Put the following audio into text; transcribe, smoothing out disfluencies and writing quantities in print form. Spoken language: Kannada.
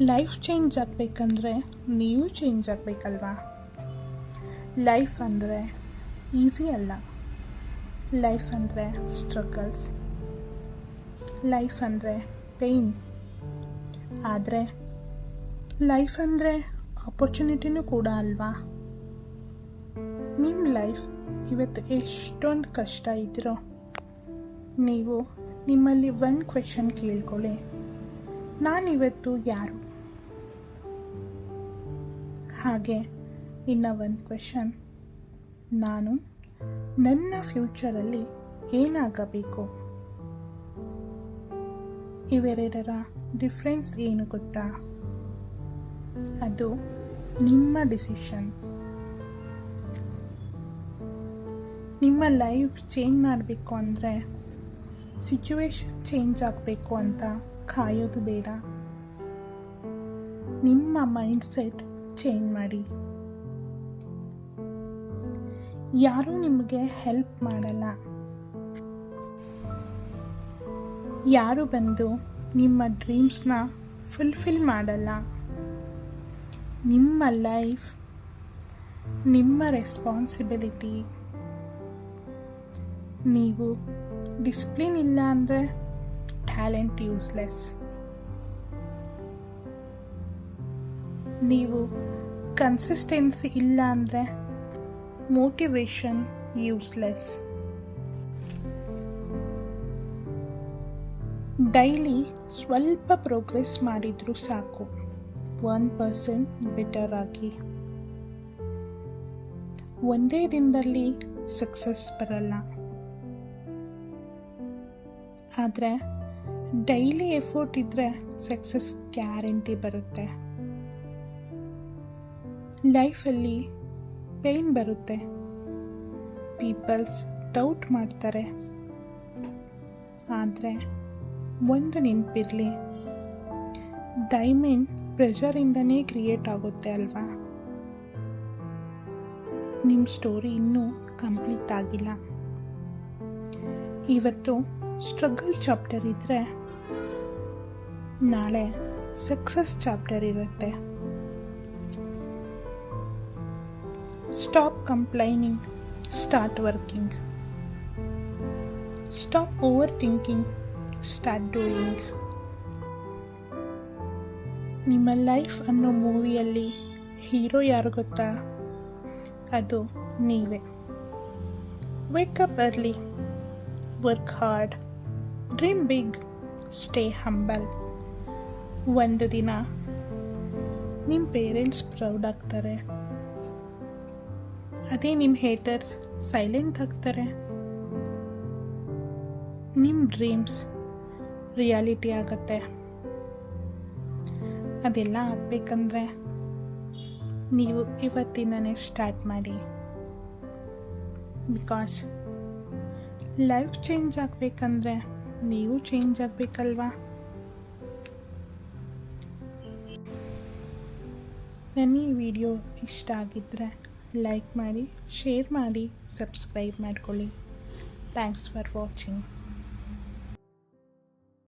ಲೈಫ್ ಚೇಂಜ್ ಆಗಬೇಕಂದ್ರೆ ನೀವು ಚೇಂಜ್ ಆಗಬೇಕಲ್ವಾ? ಲೈಫ್ ಅಂದರೆ ಈಸಿ ಅಲ್ಲ. ಲೈಫ್ ಅಂದರೆ ಸ್ಟ್ರಗಲ್ಸ್, ಲೈಫ್ ಅಂದರೆ ಪೇಯ್ನ್. ಆದರೆ ಲೈಫ್ ಅಂದರೆ ಆಪರ್ಚುನಿಟಿನೂ ಕೂಡ ಅಲ್ವಾ? ನಿಮ್ಮ ಲೈಫ್ ಇವತ್ತು ಎಷ್ಟೊಂದು ಕಷ್ಟ ಇದ್ದರೂ ನೀವು ನಿಮ್ಮಲ್ಲಿ ಒಂದು ಕ್ವೆಶನ್ ಕೇಳ್ಕೊಳ್ಳಿ, ನಾನಿವತ್ತು ಯಾರು? ಹಾಗೆ ಇನ್ನು ಒಂದು ಕ್ವೆಶನ್, ನಾನು ನನ್ನ ಫ್ಯೂಚರಲ್ಲಿ ಏನಾಗಬೇಕು? ಇವೆರಡರ ಡಿಫ್ರೆನ್ಸ್ ಏನು ಗೊತ್ತಾ? ಅದು ನಿಮ್ಮ ಡಿಸಿಷನ್. ನಿಮ್ಮ ಲೈಫ್ ಚೇಂಜ್ ಮಾಡಬೇಕು ಅಂದರೆ ಸಿಚುವೇಶನ್ ಚೇಂಜ್ ಆಗಬೇಕು ಅಂತ ಕಾಯೋದು ಬೇಡ. ನಿಮ್ಮ ಮೈಂಡ್ಸೆಟ್ ಚೇಂಜ್ ಮಾಡಿ. ಯಾರೂ ನಿಮಗೆ ಹೆಲ್ಪ್ ಮಾಡಲ್ಲ. ಯಾರು ಬಂದು ನಿಮ್ಮ ಡ್ರೀಮ್ಸ್ನ ಫುಲ್ಫಿಲ್ ಮಾಡಲ್ಲ. ನಿಮ್ಮ ಲೈಫ್ ನಿಮ್ಮ ರೆಸ್ಪಾನ್ಸಿಬಿಲಿಟಿ. ನೀವು ಡಿಸಿಪ್ಲಿನ್ ಇಲ್ಲ ಅಂದರೆ ಟ್ಯಾಲೆಂಟ್ ಯೂಸ್ಲೆಸ್. ನೀವು ಕನ್ಸಿಸ್ಟೆನ್ಸಿ ಇಲ್ಲ ಅಂದರೆ ಮೋಟಿವೇಶನ್ ಯೂಸ್ಲೆಸ್. ಡೈಲಿ ಸ್ವಲ್ಪ ಪ್ರೋಗ್ರೆಸ್ ಮಾಡಿದರೂ ಸಾಕು, 1% ಬೆಟರ್ ಆಗಿ. ಒಂದೇ ದಿನದಲ್ಲಿ ಸಕ್ಸಸ್ ಬರಲ್ಲ, ಆದರೆ ಡೈಲಿ ಎಫರ್ಟ್ ಇದ್ದರೆ ಸಕ್ಸಸ್ ಗ್ಯಾರಂಟಿ ಬರುತ್ತೆ. ಲೈಫಲ್ಲಿ ಪೇಯ್ನ್ ಬರುತ್ತೆ, ಪೀಪಲ್ಸ್ ಡೌಟ್ ಮಾಡ್ತಾರೆ. ಆದರೆ ಒಂದು ನೆನಪಿರಲಿ, ಡೈಮಂಡ್ ಪ್ರೆಷರಿಂದನೇ ಕ್ರಿಯೇಟ್ ಆಗುತ್ತೆ ಅಲ್ವಾ? ನಿಮ್ಮ ಸ್ಟೋರಿ ಇನ್ನೂ ಕಂಪ್ಲೀಟ್ ಆಗಿಲ್ಲ. ಇವತ್ತು ಸ್ಟ್ರಗಲ್ ಚಾಪ್ಟರ್ ಇದ್ದರೆ ನಾಳೆ ಸಕ್ಸಸ್ ಚಾಪ್ಟರ್ ಇರುತ್ತೆ. Stop complaining, start working. Stop over thinking, start doing. ನಿಮ್ಮ ಲೈಫ್ ಅನ್ನೋ ಮೂವಿಯಲ್ಲಿ ಹೀರೋ ಯಾರು ಗೊತ್ತಾ? ಅದು ನೀವೇ. Wake up early, work hard, dream big, stay humble. ಒಂದು ದಿನ ನಿಮ್ಮ ಪೇರೆಂಟ್ಸ್ ಪ್ರೌಡ್ ಆಗ್ತಾರೆ, ಅದೇ ನಿಮ್ಮ ಹೇಟರ್ಸ್ ಸೈಲೆಂಟ್ ಆಗ್ತಾರೆ. ನಿಮ್ಮ ಡ್ರೀಮ್ಸ್ ರಿಯಾಲಿಟಿ ಆಗುತ್ತೆ. ಅದೆಲ್ಲ ಆಗಬೇಕಂದ್ರೆ ನೀವು ಇವತ್ತಿಂದನೇ ಸ್ಟಾರ್ಟ್ ಮಾಡಿ. ಬಿಕಾಸ್ ಲೈಫ್ ಚೇಂಜ್ ಆಗಬೇಕಂದ್ರೆ ನೀವು ಚೇಂಜ್ ಆಗಬೇಕಲ್ವಾ? ನನ್ನ ಈ ವಿಡಿಯೋ ಇಷ್ಟ ಆಗಿದ್ದರೆ ಲೈಕ್ ಮಾಡಿ, ಶೇರ್ ಮಾಡಿ, ಸಬ್ಸ್ಕ್ರೈಬ್ ಮಾಡ್ಕೊಳ್ಳಿ. Thanks for watching.